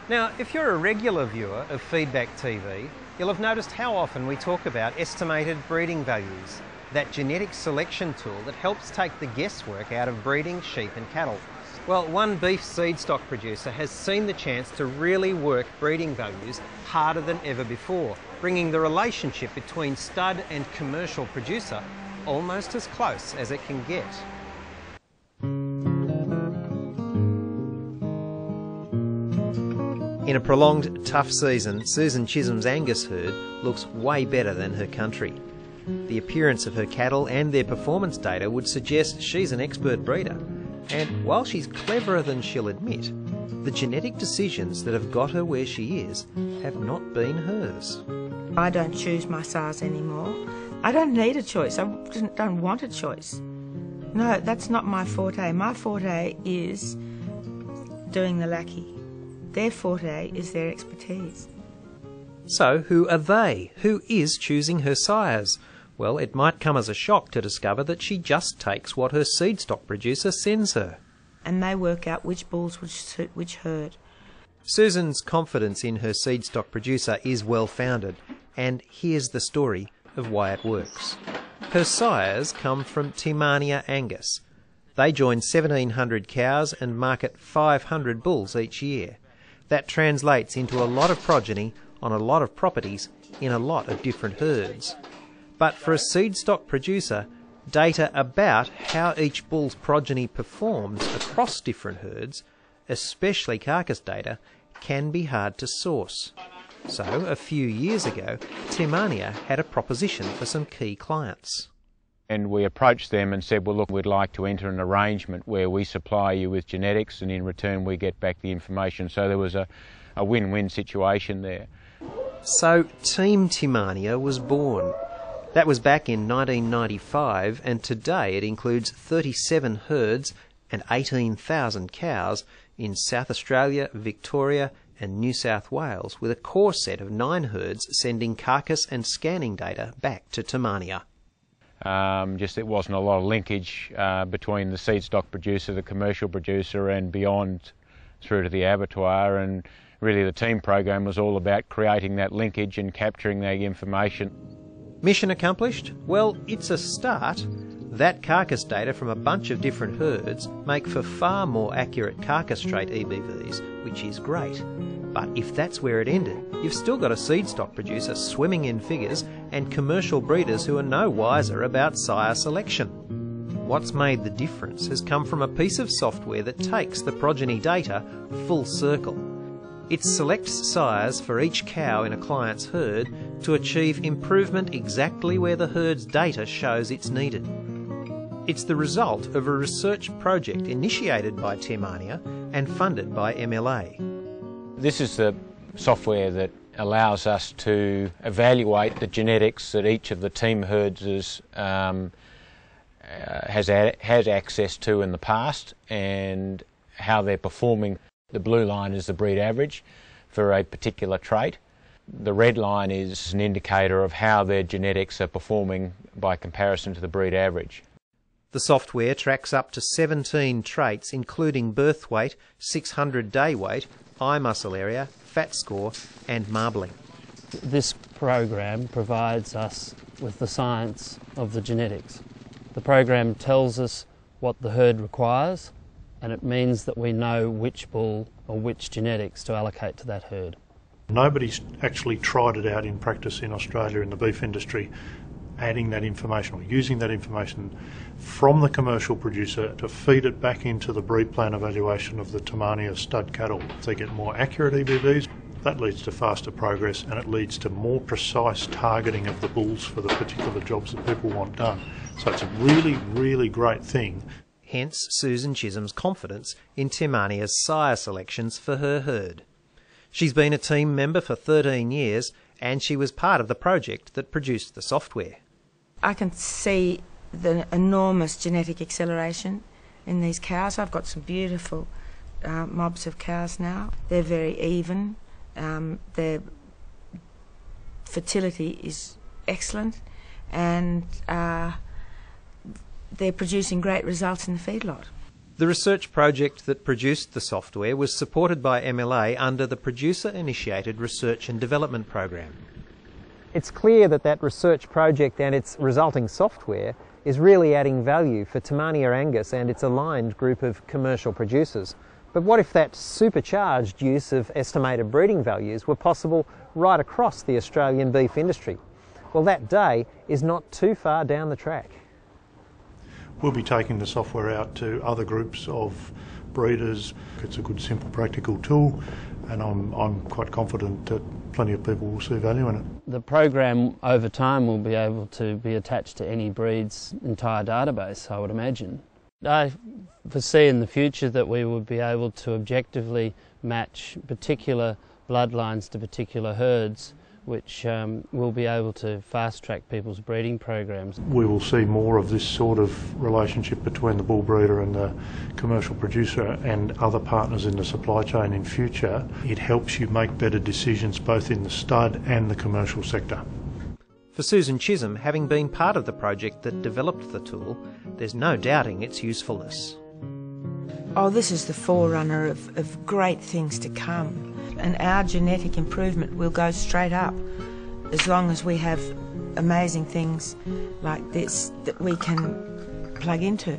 Now, if you're a regular viewer of Feedback TV, you'll have noticed how often we talk about estimated breeding values, that genetic selection tool that helps take the guesswork out of breeding sheep and cattle. Well, one beef seed stock producer has seen the chance to really work breeding values harder than ever before, bringing the relationship between stud and commercial producer almost as close as it can get. In a prolonged, tough season, Susan Chisolm's Angus herd looks way better than her country. The appearance of her cattle and their performance data would suggest she's an expert breeder. And while she's cleverer than she'll admit, the genetic decisions that have got her where she is have not been hers. I don't choose my sires anymore. I don't need a choice. I don't want a choice. No, that's not my forte. My forte is doing the lackey. Their forte is their expertise. So who are they? Who is choosing her sires? Well, it might come as a shock to discover that she just takes what her seed stock producer sends her. And they work out which bulls would suit which herd. Susan's confidence in her seed stock producer is well founded, and here's the story of why it works. Her sires come from Te Mania Angus. They join 1,700 cows and market 500 bulls each year. That translates into a lot of progeny on a lot of properties in a lot of different herds. But for a seed stock producer, data about how each bull's progeny performs across different herds, especially carcass data, can be hard to source. So, a few years ago, Te Mania had a proposition for some key clients. And we approached them and said, well, look, we'd like to enter an arrangement where we supply you with genetics and in return we get back the information. So there was a win-win situation there. So Team Te Mania was born. That was back in 1995, and today it includes 37 herds and 18,000 cows in South Australia, Victoria and New South Wales, with a core set of 9 herds sending carcass and scanning data back to Te Mania. Just there wasn't a lot of linkage between the seed stock producer, the commercial producer and beyond through to the abattoir, and really the team program was all about creating that linkage and capturing that information. Mission accomplished? Well, it's a start. That carcass data from a bunch of different herds make for far more accurate carcass trait EBVs, which is great. But if that's where it ended, you've still got a seed stock producer swimming in figures and commercial breeders who are no wiser about sire selection. What's made the difference has come from a piece of software that takes the progeny data full circle. It selects sires for each cow in a client's herd to achieve improvement exactly where the herd's data shows it's needed. It's the result of a research project initiated by Te Mania and funded by MLA. This is the software that allows us to evaluate the genetics that each of the team herds has had access to in the past and how they're performing. The blue line is the breed average for a particular trait. The red line is an indicator of how their genetics are performing by comparison to the breed average. The software tracks up to 17 traits including birth weight, 600-day weight, eye muscle area, fat score and marbling. This program provides us with the science of the genetics. The program tells us what the herd requires, and it means that we know which bull or which genetics to allocate to that herd. Nobody's actually tried it out in practice in Australia in the beef industry, adding that information or using that information from the commercial producer to feed it back into the breed plan evaluation of the Te Mania stud cattle. They get more accurate EBVs. That leads to faster progress and it leads to more precise targeting of the bulls for the particular jobs that people want done. So it's a really, really great thing. Hence Susan Chisolm's confidence in Te Mania's sire selections for her herd. She's been a team member for 13 years and she was part of the project that produced the software. I can see the enormous genetic acceleration in these cows. I've got some beautiful mobs of cows now. They're very even. Their fertility is excellent and they're producing great results in the feedlot. The research project that produced the software was supported by MLA under the Producer-Initiated Research and Development Program. It's clear that that research project and its resulting software is really adding value for Te Mania Angus and its aligned group of commercial producers. But what if that supercharged use of estimated breeding values were possible right across the Australian beef industry? Well, that day is not too far down the track. We'll be taking the software out to other groups of breeders. It's a good, simple, practical tool, and I'm quite confident that plenty of people will see value in it. The program over time will be able to be attached to any breed's entire database, I would imagine. I foresee in the future that we would be able to objectively match particular bloodlines to particular herds, which will be able to fast-track people's breeding programs. We will see more of this sort of relationship between the bull breeder and the commercial producer and other partners in the supply chain in future. It helps you make better decisions both in the stud and the commercial sector. For Susan Chisolm, having been part of the project that developed the tool, there's no doubting its usefulness. Oh, this is the forerunner of great things to come. And our genetic improvement will go straight up as long as we have amazing things like this that we can plug into.